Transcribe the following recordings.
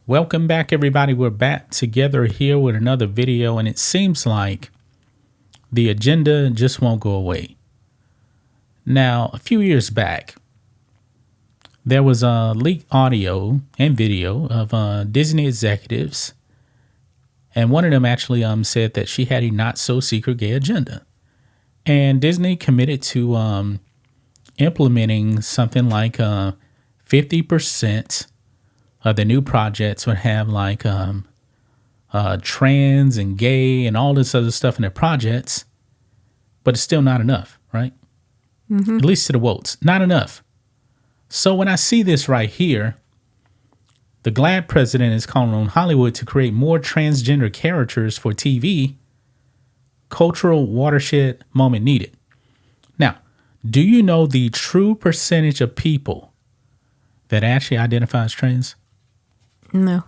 Welcome back, everybody. We're back together here with another video, and it seems like the agenda just won't go away. Now, a few years back, there was a leaked audio and video of Disney executives, and one of them actually said that she had a not-so-secret gay agenda. And Disney committed to implementing something like 50% of the new projects would have like trans and gay and all this other stuff in their projects, but it's still not enough, right? Mm-hmm. At least to the votes, not enough. So when I see this right here, the GLAAD president is calling on Hollywood to create more transgender characters for TV. Cultural watershed moment needed. Now, do you know the true percentage of people that actually identify as trans? No.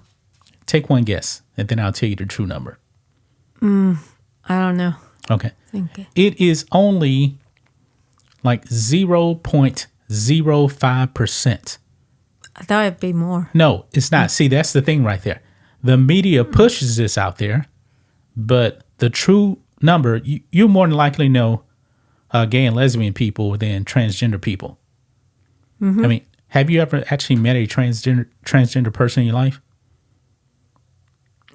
Take one guess, and then I'll tell you the true number. I don't know. Okay. Okay. It is only like 0.05%. I thought it'd be more. No, it's not. See, that's the thing right there. The media pushes this out there, but the true number, you more than likely know gay and lesbian people than transgender people. Mm-hmm. I mean, have you ever actually met a transgender person in your life?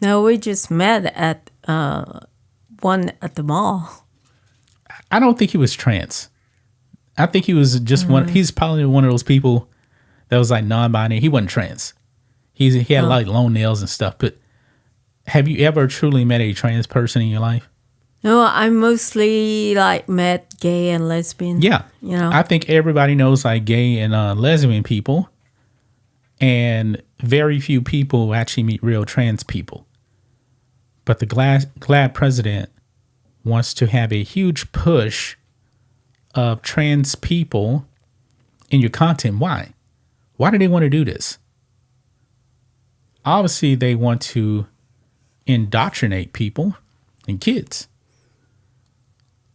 No, we just met at one at the mall. I don't think he was trans. I think he was just one. He's probably one of those people that was like non-binary. He wasn't trans. He had like long nails and stuff. But have you ever truly met a trans person in your life? No, I mostly like met gay and lesbian. Yeah. You know, I think everybody knows like gay and lesbian people, and very few people actually meet real trans people. But the GLAAD president wants to have a huge push of trans people in your content. Why? Why do they want to do this? Obviously, they want to indoctrinate people and kids.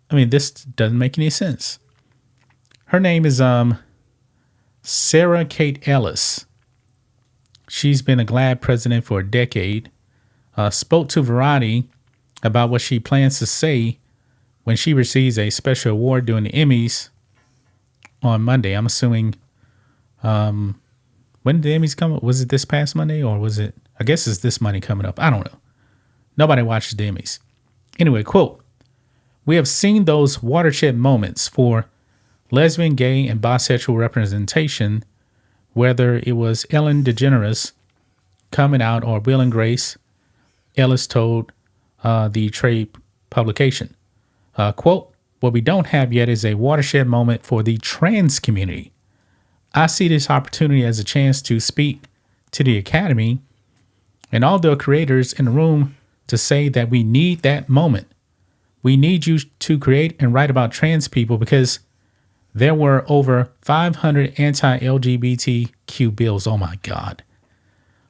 I mean, this doesn't make any sense. Her name is Sarah Kate Ellis. She's been a GLAAD president for a decade. Spoke to Variety about what she plans to say when she receives a special award during the Emmys on Monday. I'm assuming, when did the Emmys come up? Was it this past Monday or was it, I guess it's this Monday coming up. I don't know. Nobody watches the Emmys. Anyway, quote, "We have seen those watershed moments for lesbian, gay, and bisexual representation, whether it was Ellen DeGeneres coming out or Will and Grace," Ellis told the trade publication. Quote, "What we don't have yet is a watershed moment for the trans community. I see this opportunity as a chance to speak to the Academy and all the creators in the room to say that we need that moment. We need you to create and write about trans people because there were over 500 anti-LGBTQ bills," oh my God,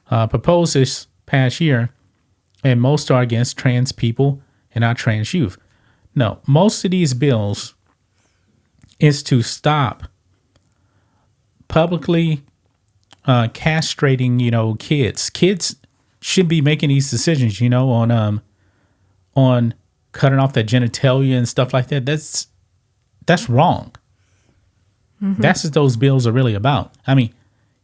proposed this past year, and most are against trans people and our trans youth. No, most of these bills is to stop publicly castrating, kids. Kids should be making these decisions, on cutting off their genitalia and stuff like that. That's wrong. Mm-hmm. That's what those bills are really about. I mean,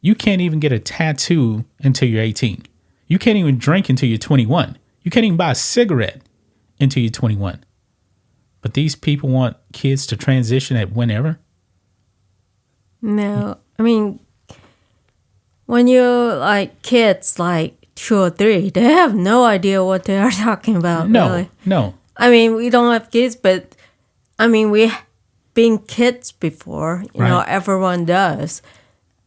you can't even get a tattoo until you're 18. You can't even drink until you're 21. You can't even buy a cigarette until you're 21. But these people want kids to transition at whenever? no. I mean, when you're like kids, like 2 or 3, they have no idea what they are talking about. No, really. no. I mean, we don't have kids, but I mean, we've been kids before. You know, Right. everyone does.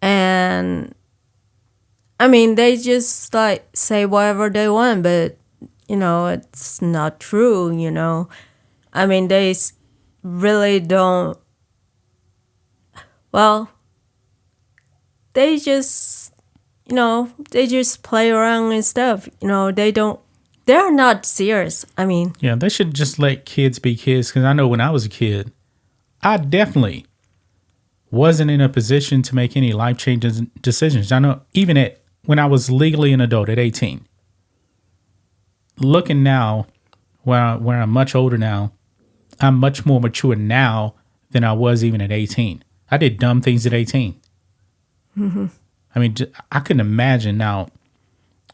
And I mean, they just like say whatever they want, but it's not true. I mean, they really don't. Well, they just play around and stuff. They're not serious. I mean, Yeah, they should just let kids be kids. Because I know when I was a kid, I definitely wasn't in a position to make any life-changing decisions. I know even at when I was legally an adult at 18. Looking now, where I'm much older now, I'm much more mature now than I was even at 18. I did dumb things at 18. Mm-hmm. I mean, I couldn't imagine now.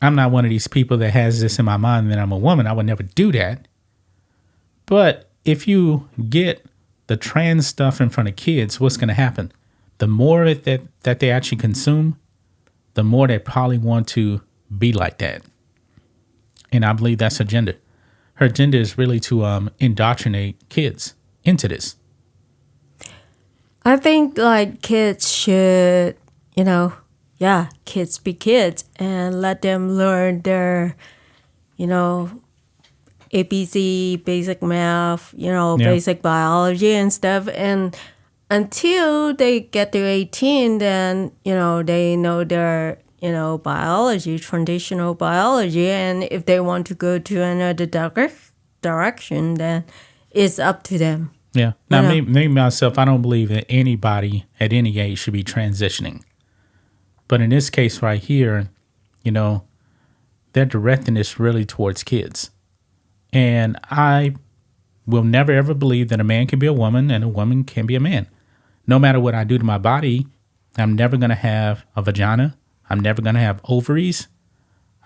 I'm not one of these people that has this in my mind that I'm a woman. I would never do that. But if you get the trans stuff in front of kids, what's going to happen? The more of it that they actually consume, the more they probably want to be like that. And I believe that's her agenda. Her agenda is really to indoctrinate kids into this. I think like kids should, kids be kids and let them learn their, ABC, basic math, basic biology and stuff. And until they get to 18, then, they know their, biology, traditional biology. And if they want to go to another direction, then it's up to them. Yeah. Now, me myself, I don't believe that anybody at any age should be transitioning. But in this case right here, they're directing this really towards kids. And I will never, ever believe that a man can be a woman and a woman can be a man. No matter what I do to my body, I'm never going to have a vagina. I'm never going to have ovaries.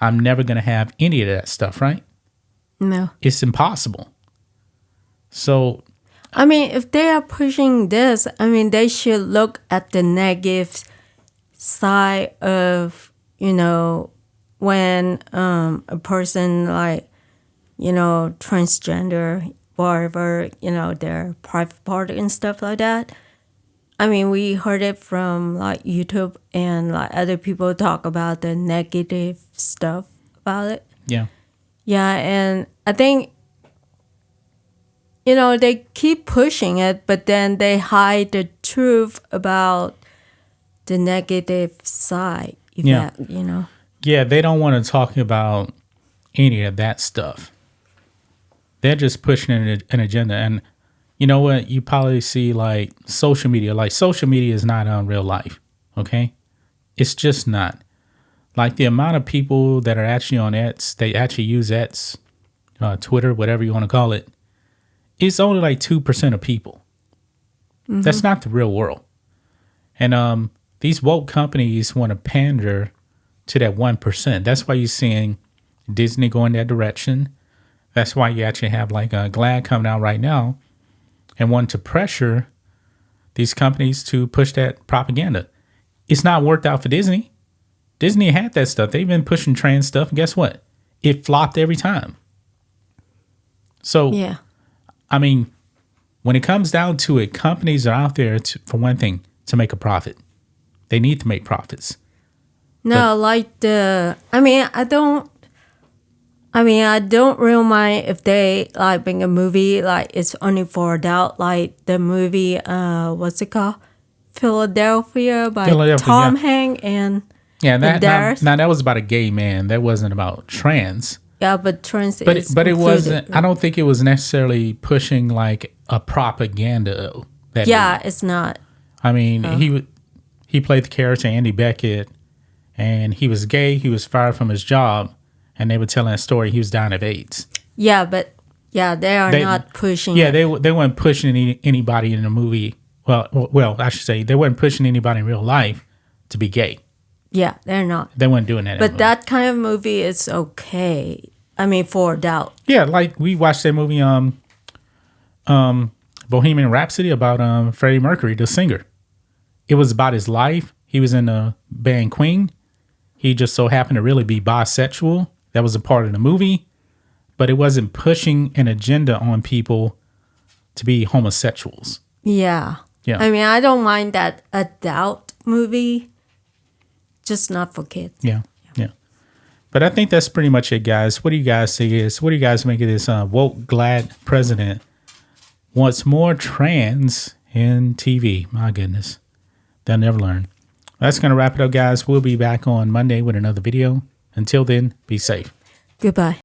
I'm never going to have any of that stuff, right? No. It's impossible. So, I mean, if they are pushing this, they should look at the negative side of, when a person like, transgender, whatever, their private part and stuff like that. We heard it from like YouTube and like other people talk about the negative stuff about it. yeah. Yeah, and I think, they keep pushing it, but then they hide the truth about the negative side effect, Yeah, they don't want to talk about any of that stuff. They're just pushing an agenda. And you know what? You probably see like social media. Like social media is not real life, okay? It's just not. Like the amount of people that are actually on X, they actually use X, Twitter, whatever you want to call it, it's only like 2% of people. Mm-hmm. That's not the real world. And these woke companies want to pander to that 1%. That's why you're seeing Disney going that direction. That's why you actually have like GLAAD coming out right now and wanting to pressure these companies to push that propaganda. It's not worked out for Disney. Disney had that stuff. They've been pushing trans stuff. And guess what? It flopped every time. So, yeah. When it comes down to it, companies are out there, for one thing, to make a profit. They need to make profits. No, I don't really mind if they like bring a movie like it's only for adult, like the movie what's it called? Philadelphia by Tom Hanks and that was about a gay man. That wasn't about trans. Yeah, but trans but it wasn't. I don't think it was necessarily pushing like a propaganda. It's not. He played the character Andy Beckett, and he was gay. He was fired from his job. And they were telling a story he was dying of AIDS. Yeah, but they are not pushing. Yeah, they weren't pushing anybody in the movie. Well, I should say they weren't pushing anybody in real life to be gay. Yeah, they're not. They weren't doing that. But that kind of movie is okay. For adult. Yeah, like we watched that movie, Bohemian Rhapsody, about Freddie Mercury, the singer. It was about his life. He was in the band Queen. He just so happened to really be bisexual. That was a part of the movie, but it wasn't pushing an agenda on people to be homosexuals. Yeah. Yeah. I don't mind that adult movie, just not for kids. Yeah. But I think that's pretty much it, guys. What do you guys think what do you guys make of this woke GLAAD president wants more trans in TV? My goodness. They'll never learn. That's going to wrap it up, guys. We'll be back on Monday with another video. Until then, be safe. Goodbye.